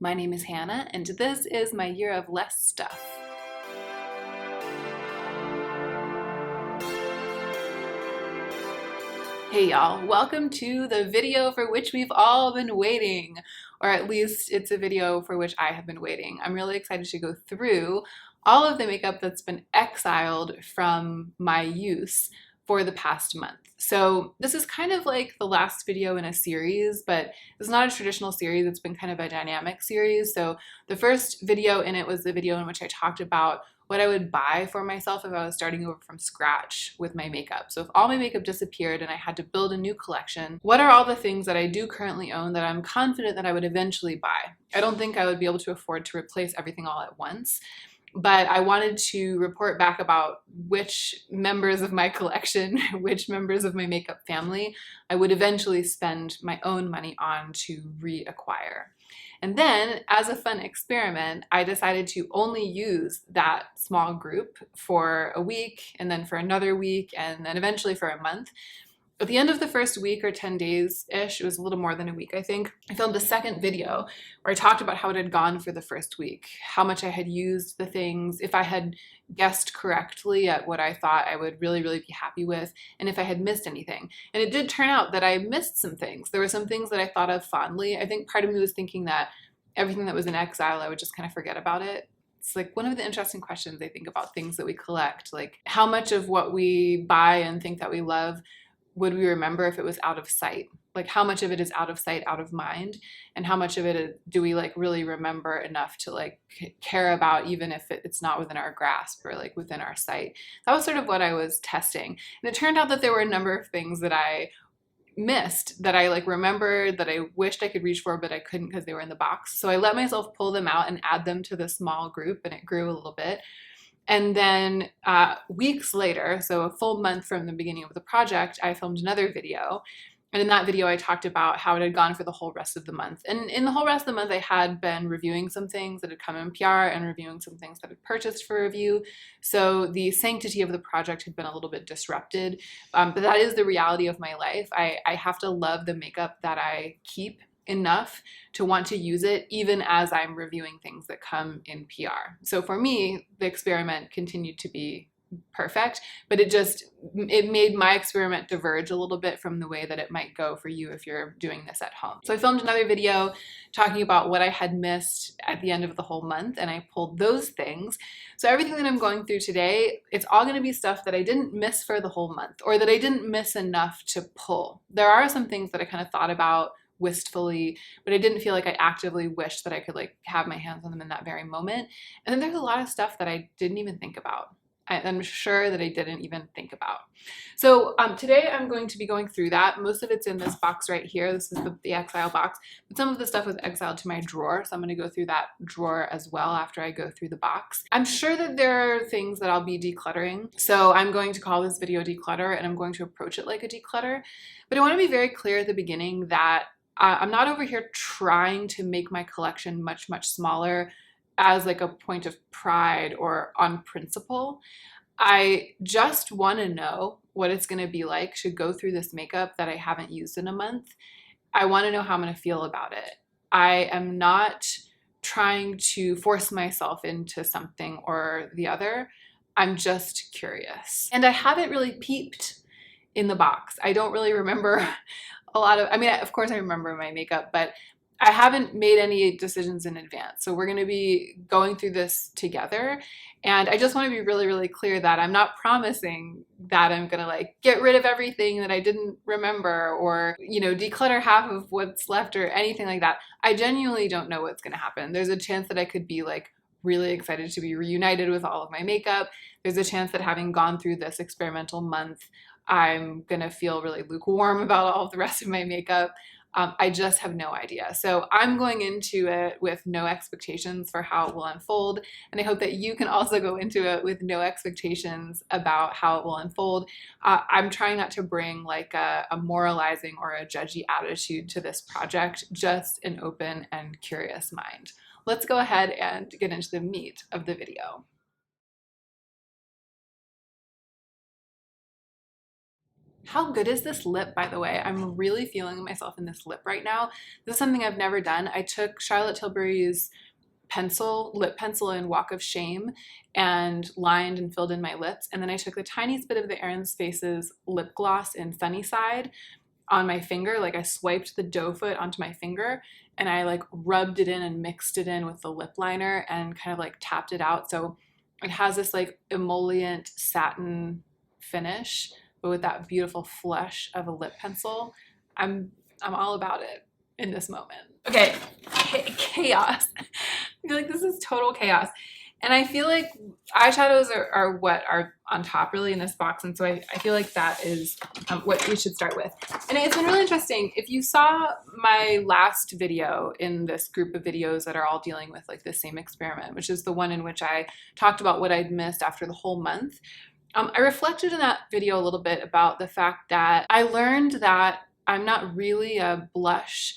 My name is Hannah, and this is my year of less stuff. Hey y'all, welcome to the video for which we've all been waiting, or at least it's a video for which I have been waiting. I'm really excited to go through all of the makeup that's been exiled from my use for the past month. So this is kind of like the last video in a series, but it's not a traditional series. It's been kind of a dynamic series. So the first video in it was the video in which I talked about what I would buy for myself if I was starting over from scratch with my makeup. So if all my makeup disappeared and I had to build a new collection, what are all the things that I do currently own that I'm confident that I would eventually buy? I don't think I would be able to afford to replace everything all at once, but I wanted to report back about which members of my collection, which members of my makeup family I would eventually spend my own money on to reacquire. And then, as a fun experiment, I decided to only use that small group for a week, and then for another week, and then eventually for a month. At the end of the first week, or 10 days-ish, it was a little more than a week, I think, I filmed a second video where I talked about how it had gone for the first week, how much I had used the things, if I had guessed correctly at what I thought I would really be happy with, and if I had missed anything. And it did turn out that I missed some things. There were some things that I thought of fondly. I think part of me was thinking that everything that was in exile, I would just kind of forget about it. It's like one of the interesting questions I think about things that we collect, like how much of what we buy and think that we love would we remember if it was out of sight? Like how much of it is out of sight, out of mind, and how much of it do we like really remember enough to like care about, even if it's not within our grasp or like within our sight? That was sort of what I was testing. And it turned out that there were a number of things that I missed that I like remembered that I wished I could reach for, but I couldn't because they were in the box. So I let myself pull them out and add them to the small group, and it grew a little bit. And then weeks later, so a full month from the beginning of the project, I filmed another video. And in that video, I talked about how it had gone for the whole rest of the month. And in the whole rest of the month, I had been reviewing some things that had come in PR and reviewing some things that I'd purchased for review. So the sanctity of the project had been a little bit disrupted. But that is the reality of my life. I have to love the makeup that I keep enough to want to use it even as I'm reviewing things that come in PR. So for me, the experiment continued to be perfect, but it made my experiment diverge a little bit from the way that it might go for you if you're doing this at home. So I filmed another video talking about what I had missed at the end of the whole month, and I pulled those things. So everything that I'm going through today, it's all going to be stuff that I didn't miss for the whole month, or that I didn't miss enough to pull. There are some things that I kind of thought about wistfully, but I didn't feel like I actively wished that I could like have my hands on them in that very moment. And then there's a lot of stuff that I didn't even think about. I'm sure that I didn't even think about. So today I'm going to be going through that. Most of it's in this box right here. This is the exile box, but some of the stuff was exiled to my drawer. So I'm going to go through that drawer as well after I go through the box. I'm sure that there are things that I'll be decluttering. So I'm going to call this video Declutter, and I'm going to approach it like a declutter. But I want to be very clear at the beginning that I'm not over here trying to make my collection much smaller as like a point of pride or on principle. I just want to know what it's going to be like to go through this makeup that I haven't used in a month. I want to know how I'm going to feel about it. I am not trying to force myself into something or the other. I'm just curious. And I haven't really peeped in the box. I don't really remember a lot of, I mean, of course I remember my makeup, but I haven't made any decisions in advance. So we're going to be going through this together. And I just want to be really clear that I'm not promising that I'm going to like get rid of everything that I didn't remember, or, you know, declutter half of what's left or anything like that. I genuinely don't know what's going to happen. There's a chance that I could be like really excited to be reunited with all of my makeup. There's a chance that having gone through this experimental month, I'm gonna feel really lukewarm about all of the rest of my makeup. I just have no idea. So I'm going into it with no expectations for how it will unfold. And I hope that you can also go into it with no expectations about how it will unfold. I'm trying not to bring like a moralizing or a judgy attitude to this project, just an open and curious mind. Let's go ahead and get into the meat of the video. How good is this lip, by the way? I'm really feeling myself in this lip right now. This is something I've never done. I took Charlotte Tilbury's lip pencil in Walk of Shame and lined and filled in my lips. And then I took the tiniest bit of the Aaron Spaces lip gloss in Sunnyside on my finger. Like I swiped the doe foot onto my finger and I like rubbed it in and mixed it in with the lip liner and kind of like tapped it out. So it has this like emollient satin finish, but with that beautiful flush of a lip pencil. I'm all about it in this moment. Okay, chaos. I feel like this is total chaos. And I feel like eyeshadows are what are on top really in this box. And so I feel like that is what we should start with. And it's been really interesting. If you saw my last video in this group of videos that are all dealing with like the same experiment, which is the one in which I talked about what I'd missed after the whole month, I reflected in that video a little bit about the fact that I learned that I'm not really a blush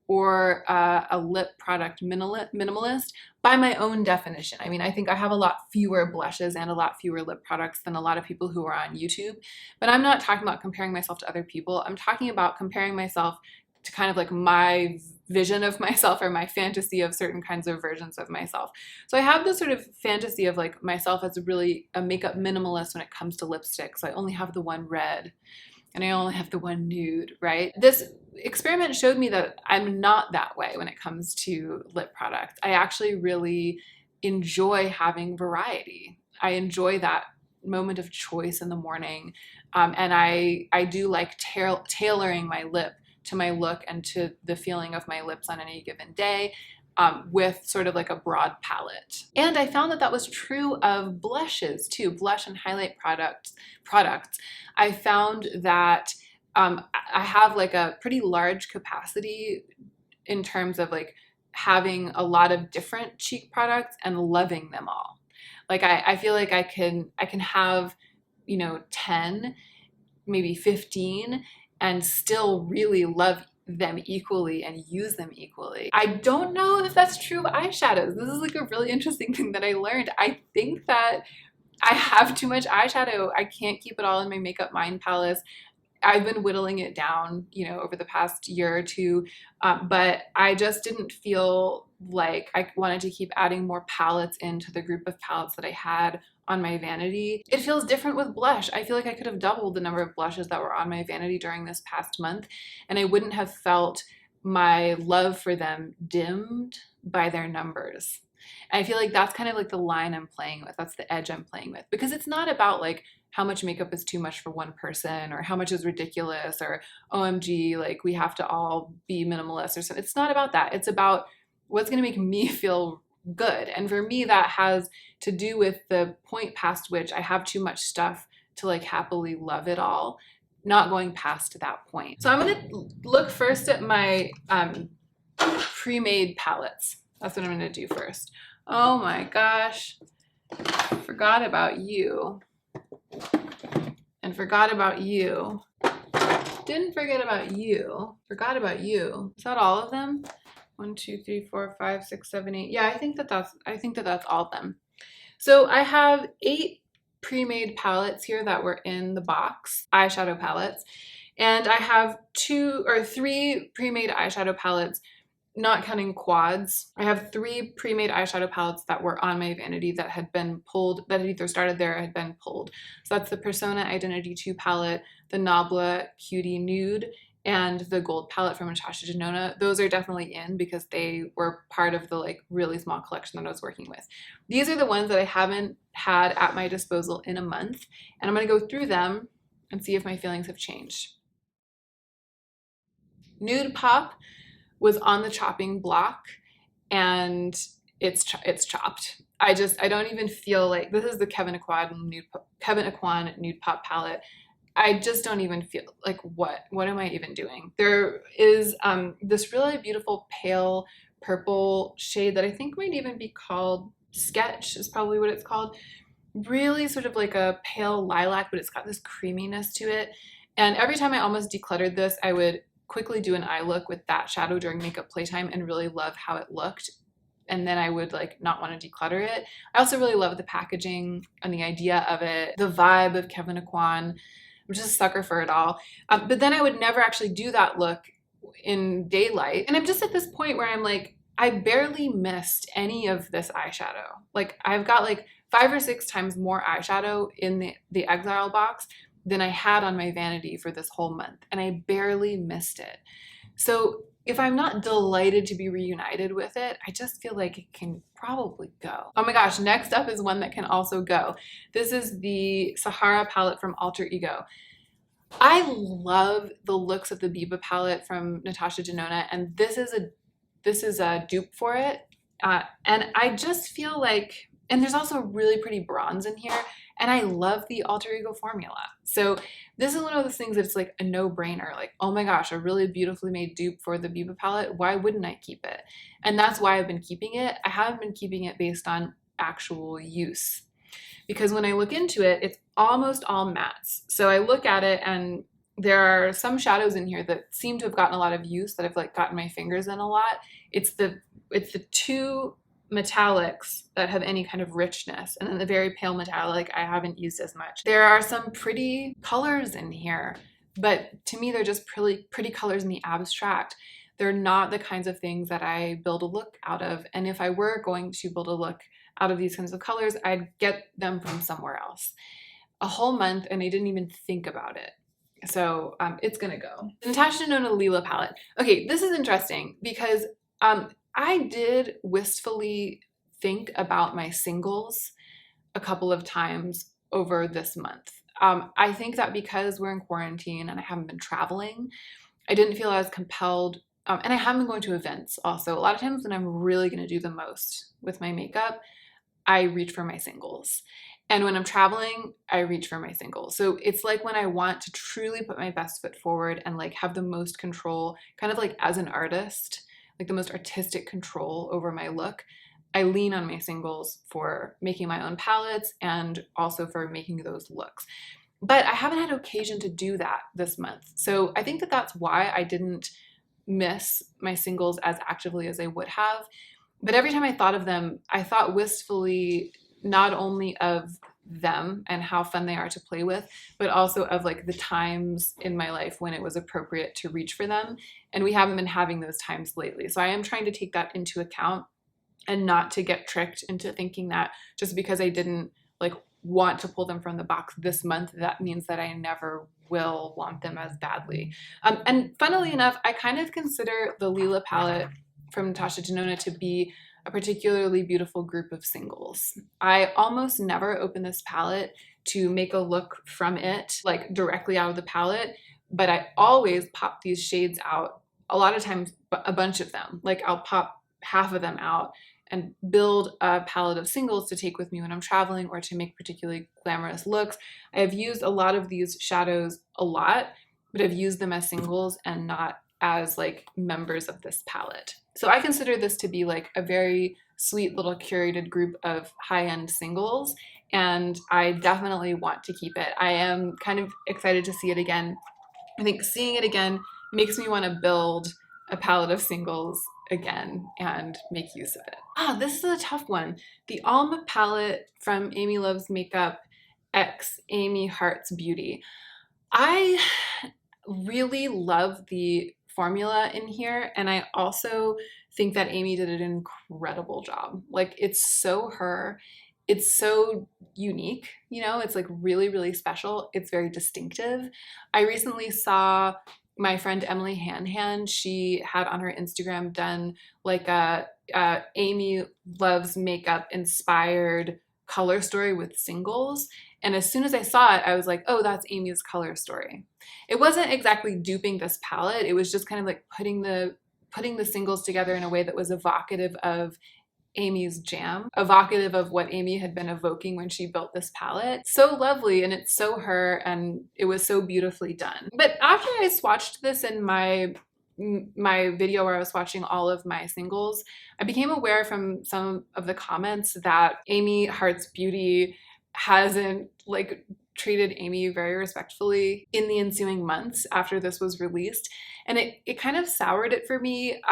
or a lip product minimalist by my own definition. I mean, I think I have a lot fewer blushes and a lot fewer lip products than a lot of people who are on YouTube, but I'm not talking about comparing myself to other people. I'm talking about comparing myself to kind of like my vision of myself or my fantasy of certain kinds of versions of myself. So I have this sort of fantasy of like myself as really a makeup minimalist when it comes to lipstick. So I only have the one red and I only have the one nude, right? This experiment showed me that I'm not that way when it comes to lip products. I actually really enjoy having variety. I enjoy that moment of choice in the morning. And I do like tailoring my lip to my look and to the feeling of my lips on any given day. With sort of like a broad palette. And I found that that was true of blushes too, blush and highlight products. I found that I have like a pretty large capacity in terms of like having a lot of different cheek products and loving them all. Like I feel like I can have, 10, maybe 15 and still really love them equally and use them equally. I don't know if that's true of eyeshadows. This is like a really interesting thing that I learned. I think that I have too much eyeshadow. I can't keep it all in my Makeup Mind palettes. I've been whittling it down, over the past year or two, but I just didn't feel like I wanted to keep adding more palettes into the group of palettes that I had on my vanity. It feels different with blush. I feel like I could have doubled the number of blushes that were on my vanity during this past month, and I wouldn't have felt my love for them dimmed by their numbers. And I feel like that's kind of like the line I'm playing with. That's the edge I'm playing with, because it's not about like how much makeup is too much for one person or how much is ridiculous or OMG, like we have to all be minimalist or something. It's not about that. It's about what's going to make me feel good. And for me, that has to do with the point past which I have too much stuff to like happily love it all, not going past that point. So I'm going to look first at my pre-made palettes. That's what I'm going to do first. Oh my gosh, forgot about you. And forgot about you. Didn't forget about you. Forgot about you. Is that all of them? 1, 2, 3, 4, 5, 6, 7, 8. Yeah, I think that that's all of them. So I have 8 pre-made palettes here that were in the box, eyeshadow palettes, and I have 2 or 3 pre-made eyeshadow palettes, not counting quads. I have 3 pre-made eyeshadow palettes that were on my vanity that had been pulled, that had either started there or had been pulled. So that's the Persona Identity 2 palette, the Nabla Cutie Nude, and the gold palette from Natasha Denona. Those are definitely in because they were part of the like really small collection that I was working with. These are the ones that I haven't had at my disposal in a month, and I'm gonna go through them and see if my feelings have changed. Nudepop was on the chopping block and it's chopped. I don't even feel like, this is the Kevyn Aucoin Nudepop Palette. I just don't even feel like, what am I even doing? There is this really beautiful pale purple shade that I think might even be called Sketch, is probably what it's called. Really sort of like a pale lilac, but it's got this creaminess to it. And every time I almost decluttered this, I would quickly do an eye look with that shadow during makeup playtime and really love how it looked. And then I would like not want to declutter it. I also really love the packaging and the idea of it, the vibe of Kevyn Aucoin. I'm just a sucker for it all. But then I would never actually do that look in daylight. And I'm just at this point where I'm like, I barely missed any of this eyeshadow. Like I've got like 5 or 6 times more eyeshadow in the Exile box than I had on my vanity for this whole month. And I barely missed it. So if I'm not delighted to be reunited with it, I just feel like it can probably go. Oh my gosh, next up is one that can also go. This is the Sahara palette from Alter Ego. I love the looks of the Biba palette from Natasha Denona, and this is a dupe for it. And I just feel like, and there's also really pretty bronze in here, and I love the Alter Ego formula. So this is one of those things that's like a no-brainer. Like, oh my gosh, a really beautifully made dupe for the Biba palette. Why wouldn't I keep it? And that's why I've been keeping it. I haven't been keeping it based on actual use, because when I look into it, it's almost all mattes. So I look at it and there are some shadows in here that seem to have gotten a lot of use, that I've like gotten my fingers in a lot. It's the 2 metallics that have any kind of richness, and then the very pale metallic I haven't used as much. There are some pretty colors in here, but to me they're just pretty colors in the abstract. They're not the kinds of things that I build a look out of, and if I were going to build a look out of these kinds of colors, I'd get them from somewhere else. A whole month and I didn't even think about it. So it's gonna go. The Natasha Denona Lila palette. Okay, this is interesting because I did wistfully think about my singles a couple of times over this month. I think that because we're in quarantine and I haven't been traveling, I didn't feel as compelled, and I haven't been going to events also. A lot of times when I'm really gonna do the most with my makeup, I reach for my singles. And when I'm traveling, I reach for my singles. So it's like when I want to truly put my best foot forward and like have the most control, kind of like as an artist, like the most artistic control over my look, I lean on my singles for making my own palettes and also for making those looks. But I haven't had occasion to do that this month. So I think that that's why I didn't miss my singles as actively as I would have. But every time I thought of them, I thought wistfully not only of them and how fun they are to play with, but also of like the times in my life when it was appropriate to reach for them. And we haven't been having those times lately. So I am trying to take that into account and not to get tricked into thinking that just because I didn't like want to pull them from the box this month, that means that I never will want them as badly. And funnily enough, I kind of consider the Lila palette from Natasha Denona to be a particularly beautiful group of singles. I almost never open this palette to make a look from it, like directly out of the palette, but I always pop these shades out, a lot of times a bunch of them. Like I'll pop half of them out and build a palette of singles to take with me when I'm traveling or to make particularly glamorous looks. I have used a lot of these shadows a lot, but I've used them as singles and not as like members of this palette. So I consider this to be like a very sweet little curated group of high-end singles, and I definitely want to keep it. I am kind of excited to see it again. I think seeing it again makes me want to build a palette of singles again and make use of it. This is a tough one. The Alma palette from Amy Loves Makeup x Amy Hearts Beauty. I really love the formula in here, and I also think that Amy did an incredible job. Like, it's so her, it's so unique, you know, it's like really, really special. It's very distinctive. I recently saw my friend Emily Hanhan, she had on her Instagram done like a Amy Loves Makeup inspired color story with singles. And as soon as I saw it, I was like, oh, that's Amy's color story. It wasn't exactly duping this palette. It was just kind of like putting the singles together in a way that was evocative of Amy's jam, evocative of what Amy had been evoking when she built this palette. So lovely, and it's so her, and it was so beautifully done. But after I swatched this in my video where I was swatching all of my singles, I became aware from some of the comments that Amy Hearts Beauty hasn't like treated Amy very respectfully in the ensuing months after this was released, and it kind of soured it for me.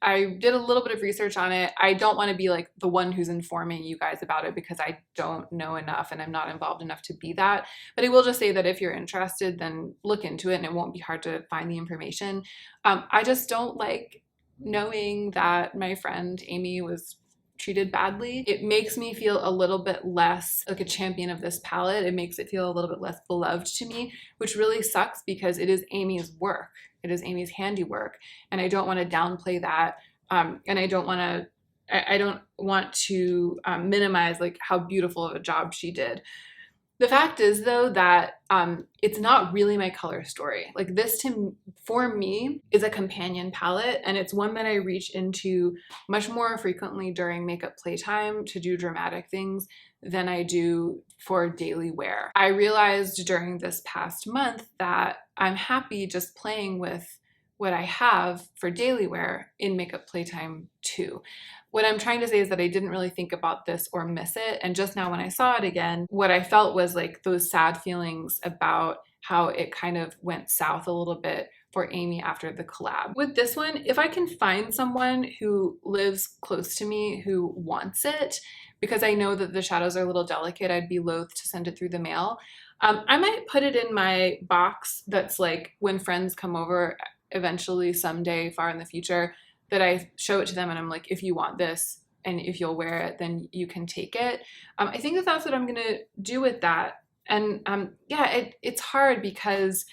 I did a little bit of research on it. I don't want to be like the one who's informing you guys about it because I don't know enough and I'm not involved enough to be that. But I will just say that if you're interested, then look into it and it won't be hard to find the information. I just don't like knowing that my friend Amy was treated badly. It makes me feel a little bit less like a champion of this palette. It makes it feel a little bit less beloved to me, which really sucks because it is Amy's work. It is Amy's handiwork, and I don't want to downplay that. And I don't want to minimize like how beautiful of a job she did. The fact is though that it's not really my color story. Like this for me is a companion palette, and it's one that I reach into much more frequently during makeup playtime to do dramatic things than I do for daily wear. I realized during this past month that I'm happy just playing with what I have for daily wear in makeup playtime too. What I'm trying to say is that I didn't really think about this or miss it. And just now when I saw it again, what I felt was like those sad feelings about how it kind of went south a little bit for Amy after the collab. With this one, if I can find someone who lives close to me who wants it, because I know that the shadows are a little delicate, I'd be loath to send it through the mail. I might put it in my box that's like when friends come over eventually someday far in the future, that I show it to them and I'm like, if you want this and if you'll wear it, then you can take it. I think that that's what I'm gonna do with that. And yeah, it's hard because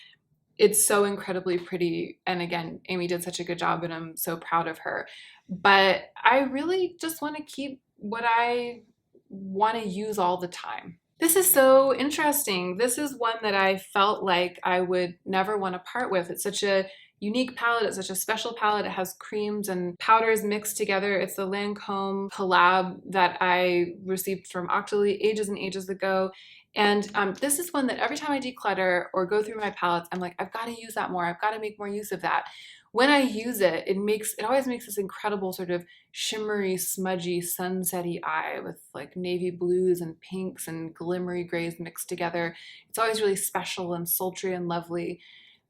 it's so incredibly pretty. And again, Amy did such a good job and I'm so proud of her. But I really just want to keep what I want to use all the time. This is so interesting. This is one that I felt like I would never want to part with. It's such a unique palette. It's such a special palette. It has creams and powders mixed together. It's the Lancome collab that I received from Octoly ages and ages ago. And this is one that every time I declutter or go through my palettes, I'm like, I've got to use that more. I've got to make more use of that. When I use it, it always makes this incredible sort of shimmery, smudgy, sunsetty eye with like navy blues and pinks and glimmery grays mixed together. It's always really special and sultry and lovely.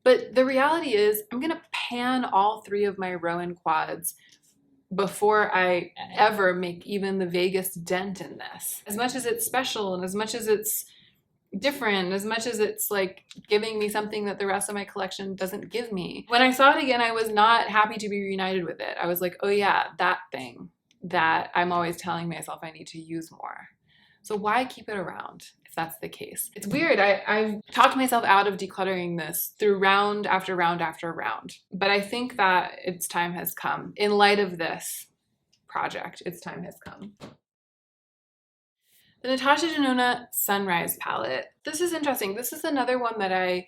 But the reality is I'm gonna pan all three of my Rowan quads before I ever make even the vaguest dent in this. As much as it's special and as much as it's different, as much as it's like giving me something that the rest of my collection doesn't give me. When I saw it again, I was not happy to be reunited with it. I was like, oh yeah, that thing that I'm always telling myself I need to use more. So why keep it around if that's the case? It's weird. I've talked myself out of decluttering this through round after round after round. But I think that its time has come. In light of this project, its time has come. The Natasha Denona Sunrise palette. This is interesting. This is another one that I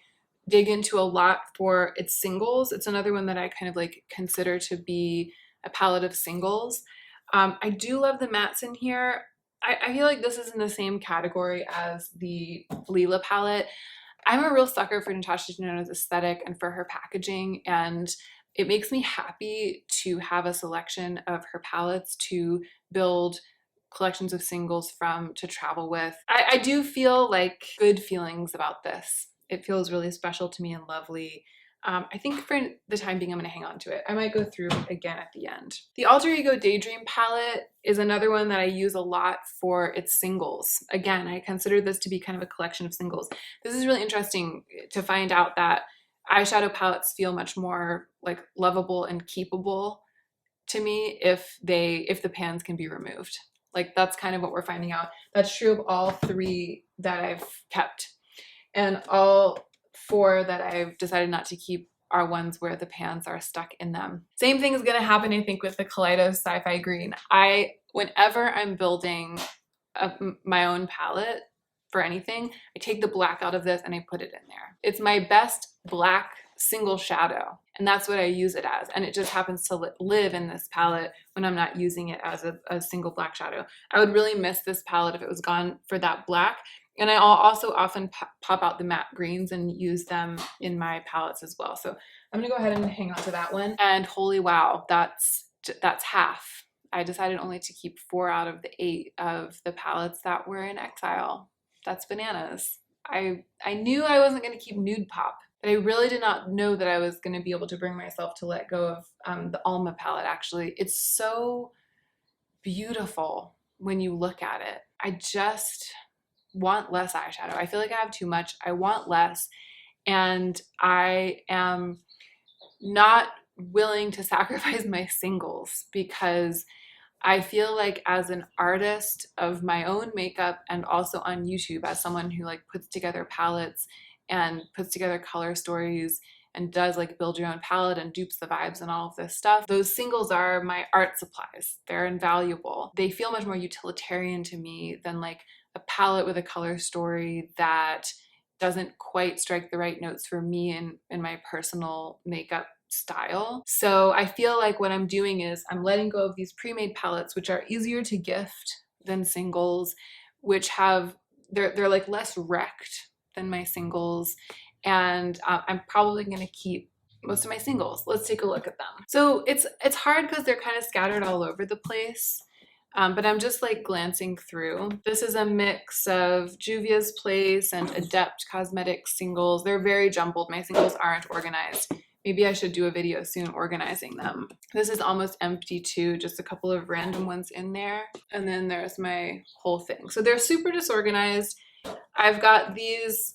dig into a lot for its singles. It's another one that I kind of like consider to be a palette of singles. I do love the mattes in here. I feel like this is in the same category as the Lila palette. I'm a real sucker for Natasha Denona's aesthetic and for her packaging, and it makes me happy to have a selection of her palettes to build collections of singles from, to travel with. I do feel like good feelings about this. It feels really special to me and lovely. I think for the time being, I'm gonna hang on to it. I might go through again at the end. The Alter Ego Daydream palette is another one that I use a lot for its singles. Again, I consider this to be kind of a collection of singles. This is really interesting to find out that eyeshadow palettes feel much more like lovable and keepable to me if the pans can be removed. Like that's kind of what we're finding out. That's true of all three that I've kept. And all four that I've decided not to keep are ones where the pans are stuck in them. Same thing is gonna happen, I think, with the Kaleidos Sci-Fi Green. Whenever I'm building my own palette for anything, I take the black out of this and I put it in there. It's my best black single shadow, and that's what I use it as. And it just happens to live in this palette when I'm not using it as a single black shadow. I would really miss this palette if it was gone for that black. And I'll also often pop out the matte greens and use them in my palettes as well. So I'm gonna go ahead and hang on to that one. And holy wow, that's half. I decided only to keep 4 out of the 8 of the palettes that were in exile. That's bananas. I knew I wasn't gonna keep Nudepop But I really did not know that I was going to be able to bring myself to let go of the Alma palette, actually. It's so beautiful when you look at it. I just want less eyeshadow. I feel like I have too much. I want less. And I am not willing to sacrifice my singles because I feel like as an artist of my own makeup and also on YouTube as someone who like puts together palettes and puts together color stories and does like build your own palette and dupes the vibes and all of this stuff, those singles are my art supplies. They're invaluable. They feel much more utilitarian to me than like a palette with a color story that doesn't quite strike the right notes for me in my personal makeup style. So I feel like what I'm doing is I'm letting go of these pre-made palettes, which are easier to gift than singles, which have, they're like less wrecked than my singles. And I'm probably going to keep most of my singles. Let's take a look at them. So it's hard because they're kind of scattered all over the place. But I'm just like glancing through. This is a mix of Juvia's Place and Adept Cosmetics singles. They're very jumbled. My singles aren't organized. Maybe I should do a video soon organizing them. This is almost empty too, just a couple of random ones in there. And then there's my whole thing. So they're super disorganized. I've got these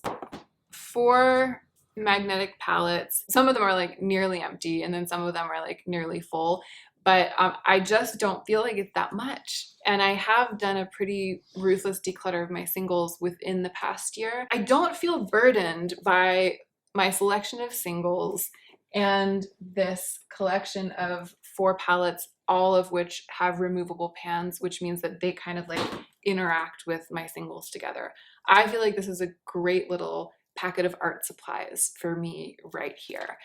4 magnetic palettes. Some of them are like nearly empty and then some of them are like nearly full. But I just don't feel like it's that much. And I have done a pretty ruthless declutter of my singles within the past year. I don't feel burdened by my selection of singles and this collection of 4 palettes, all of which have removable pans, which means that they kind of like interact with my singles together. I feel like this is a great little packet of art supplies for me right here.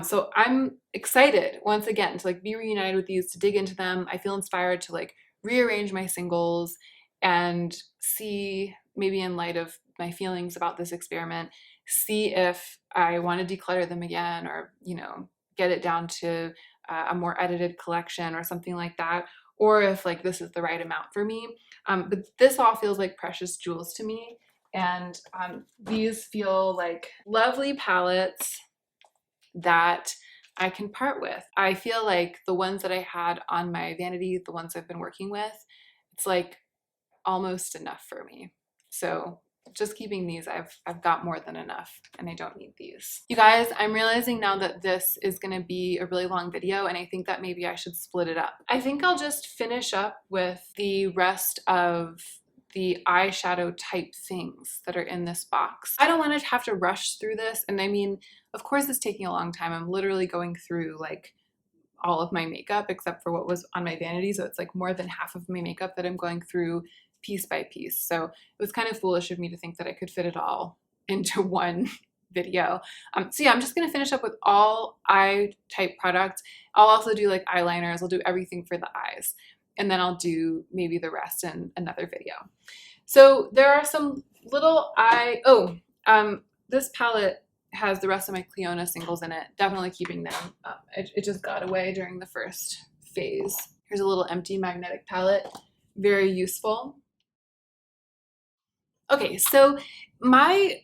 So I'm excited once again to like be reunited with these, to dig into them. I feel inspired to like rearrange my singles and see, maybe in light of my feelings about this experiment, see if I want to declutter them again, or, you know, get it down to a more edited collection or something like that, or if like this is the right amount for me. But this all feels like precious jewels to me. And these feel like lovely palettes that I can part with. I feel like the ones that I had on my vanity, the ones I've been working with, it's like almost enough for me. So just keeping these, I've got more than enough and I don't need these. You guys, I'm realizing now that this is gonna be a really long video and I think that maybe I should split it up. I think I'll just finish up with the rest of the eyeshadow type things that are in this box. I don't want to have to rush through this. And I mean, of course it's taking a long time. I'm literally going through like all of my makeup except for what was on my vanity. So it's like more than half of my makeup that I'm going through piece by piece. So it was kind of foolish of me to think that I could fit it all into one video. So yeah, I'm just gonna finish up with all eye type products. I'll also do like eyeliners. I'll do everything for the eyes. And then I'll do maybe the rest in another video. So there are some little this palette has the rest of my Cliona singles in it. Definitely keeping them. It just got away during the first phase. Here's a little empty magnetic palette. Very useful. Okay, so my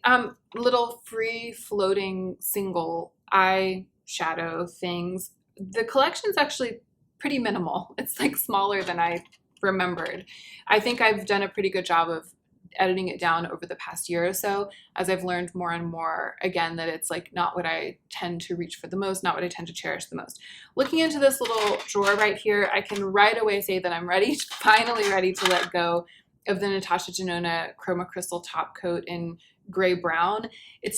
little free floating single eyeshadow things, the collection's actually pretty minimal. It's like smaller than I remembered. I think I've done a pretty good job of editing it down over the past year or so, as I've learned more and more, again, that it's like not what I tend to reach for the most, not what I tend to cherish the most. Looking into this little drawer right here, I can right away say that I'm ready, finally ready to let go of the Natasha Denona Chroma Crystal top coat in gray brown. It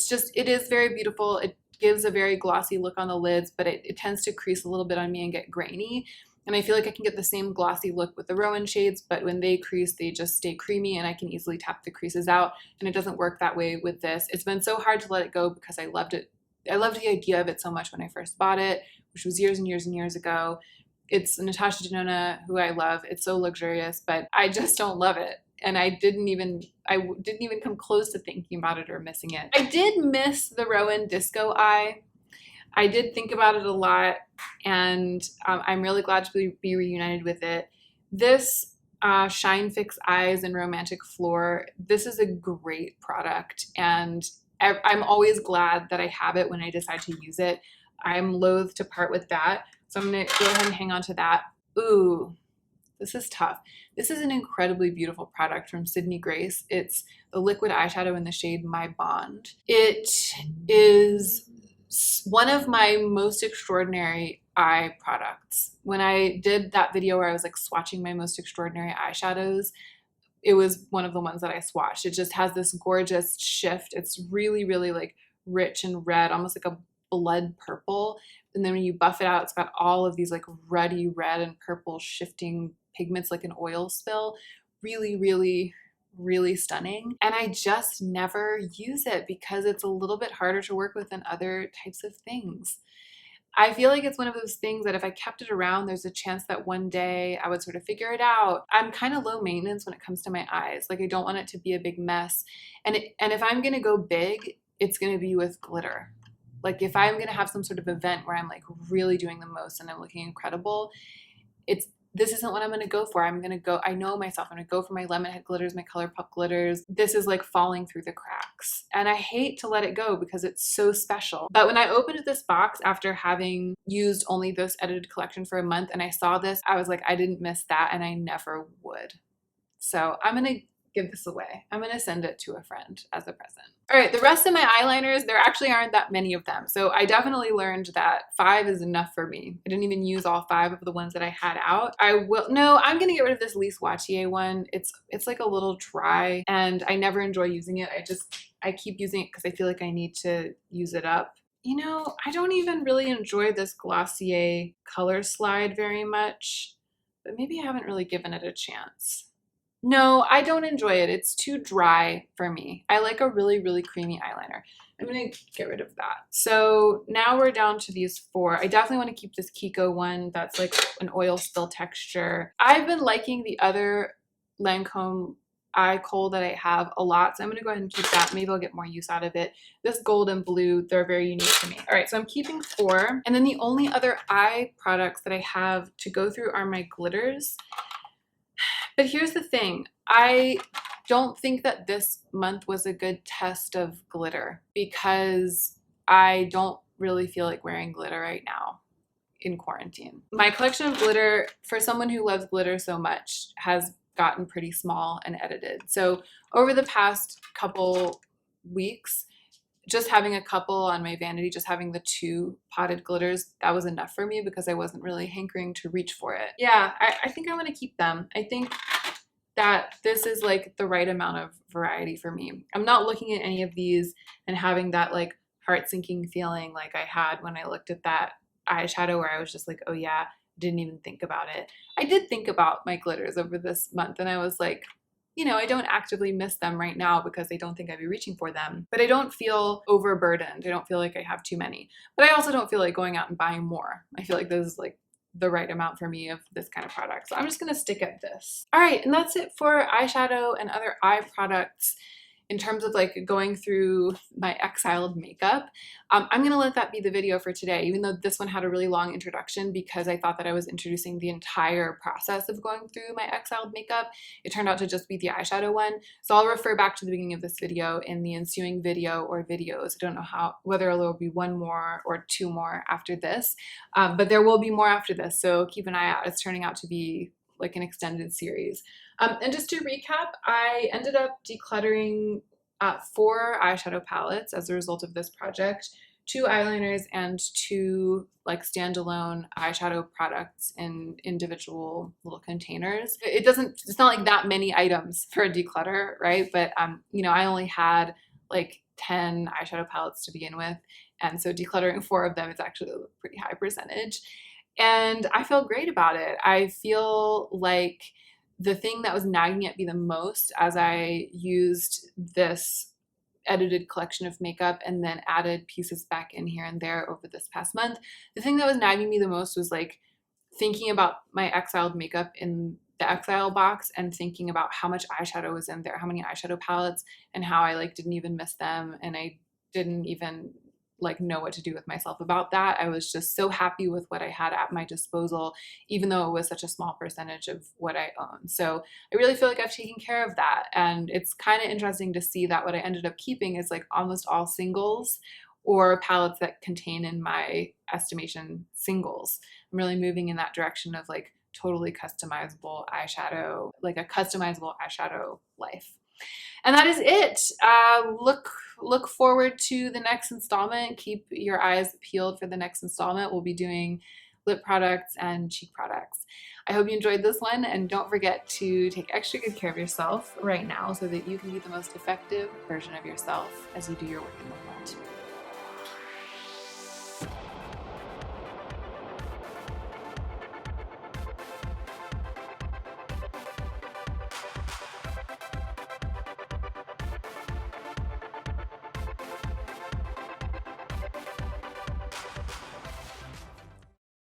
is very beautiful. It gives a very glossy look on the lids, but it tends to crease a little bit on me and get grainy. And I feel like I can get the same glossy look with the Rowan shades, but when they crease, they just stay creamy and I can easily tap the creases out. And it doesn't work that way with this. It's been so hard to let it go because I loved it. I loved the idea of it so much when I first bought it, which was years and years and years ago. It's Natasha Denona, who I love. It's so luxurious, but I just don't love it. And I didn't even come close to thinking about it or missing it. I did miss the Rowan Disco Eye. I did think about it a lot, and I'm really glad to be reunited with it. This Shine Fix Eyes in Romantic Floor, this is a great product, and I'm always glad that I have it when I decide to use it. I'm loath to part with that. So I'm gonna go ahead and hang on to that. Ooh, this is tough. This is an incredibly beautiful product from Sydney Grace. It's the liquid eyeshadow in the shade My Bond. It is one of my most extraordinary eye products. When I did that video where I was like swatching my most extraordinary eyeshadows, it was one of the ones that I swatched. It just has this gorgeous shift. It's really, really like rich and red, almost like a blood purple. And then when you buff it out, it's got all of these like ruddy red and purple shifting pigments like an oil spill. Really, really, really stunning. And I just never use it because it's a little bit harder to work with than other types of things. I feel like it's one of those things that if I kept it around, there's a chance that one day I would sort of figure it out. I'm kind of low maintenance when it comes to my eyes. Like I don't want it to be a big mess. And if I'm going to go big, it's going to be with glitter. Like if I'm going to have some sort of event where I'm like really doing the most and I'm looking incredible, this isn't what I'm going to go for. I know myself, I'm going to go for my Lemonhead glitters, my ColourPop glitters. This is like falling through the cracks. And I hate to let it go because it's so special. But when I opened this box after having used only this edited collection for a month and I saw this, I was like, I didn't miss that and I never would. So I'm going to give this away. I'm going to send it to a friend as a present. All right, the rest of my eyeliners, there actually aren't that many of them. So I definitely learned that 5 is enough for me. I didn't even use all 5 of the ones that I had out. I'm going to get rid of this Lise Watier one. It's like a little dry and I never enjoy using it. I keep using it because I feel like I need to use it up. You know, I don't even really enjoy this Glossier color slide very much, but maybe I haven't really given it a chance. No, I don't enjoy it. It's too dry for me. I like a really, really creamy eyeliner. I'm going to get rid of that. So now we're down to these 4. I definitely want to keep this Kiko one. That's like an oil spill texture. I've been liking the other Lancome eye kohl that I have a lot. So I'm going to go ahead and keep that. Maybe I'll get more use out of it. This gold and blue, they're very unique to me. All right, so I'm keeping 4. And then the only other eye products that I have to go through are my glitters. But here's the thing, I don't think that this month was a good test of glitter because I don't really feel like wearing glitter right now in quarantine. My collection of glitter, for someone who loves glitter so much, has gotten pretty small and edited. So over the past couple weeks, just having a couple on my vanity, just having the 2 potted glitters, that was enough for me because I wasn't really hankering to reach for it. Yeah, I think I want to keep them. I think that this is like the right amount of variety for me. I'm not looking at any of these and having that like heart-sinking feeling like I had when I looked at that eyeshadow where I was just like, oh yeah, didn't even think about it. I did think about my glitters over this month and I was like, you know, I don't actively miss them right now because I don't think I'd be reaching for them, but I don't feel overburdened. I don't feel like I have too many, but I also don't feel like going out and buying more. I feel like this is like the right amount for me of this kind of product. So I'm just going to stick at this. All right. And that's it for eyeshadow and other eye products. In terms of like going through my EXILED makeup, I'm going to let that be the video for today, even though this one had a really long introduction because I thought that I was introducing the entire process of going through my EXILED makeup. It turned out to just be the eyeshadow one. So I'll refer back to the beginning of this video in the ensuing video or videos. I don't know whether there will be 1 more or 2 more after this, but there will be more after this. So keep an eye out. It's turning out to be like an extended series. And just to recap, I ended up decluttering 4 eyeshadow palettes as a result of this project, 2 eyeliners and 2 like standalone eyeshadow products in individual little containers. It's not like that many items for a declutter, right? But you know, I only had like 10 eyeshadow palettes to begin with. And so decluttering 4 of them is actually a pretty high percentage. And I feel great about it. I feel like the thing that was nagging at me the most as I used this edited collection of makeup and then added pieces back in here and there over this past month, the thing that was nagging me the most was like thinking about my EXILED makeup in the EXILE box and thinking about how much eyeshadow was in there, how many eyeshadow palettes, and how I like didn't even miss them and I didn't even like know what to do with myself about that. I was just so happy with what I had at my disposal, even though it was such a small percentage of what I own. So I really feel like I've taken care of that. And it's kind of interesting to see that what I ended up keeping is like almost all singles or palettes that contain, in my estimation, singles. I'm really moving in that direction of like totally customizable eyeshadow, like a customizable eyeshadow life. And that is it. Look forward to the next installment. Keep your eyes peeled for the next installment. We'll be doing lip products and cheek products. I hope you enjoyed this one, and don't forget to take extra good care of yourself right now so that you can be the most effective version of yourself as you do your work in the world.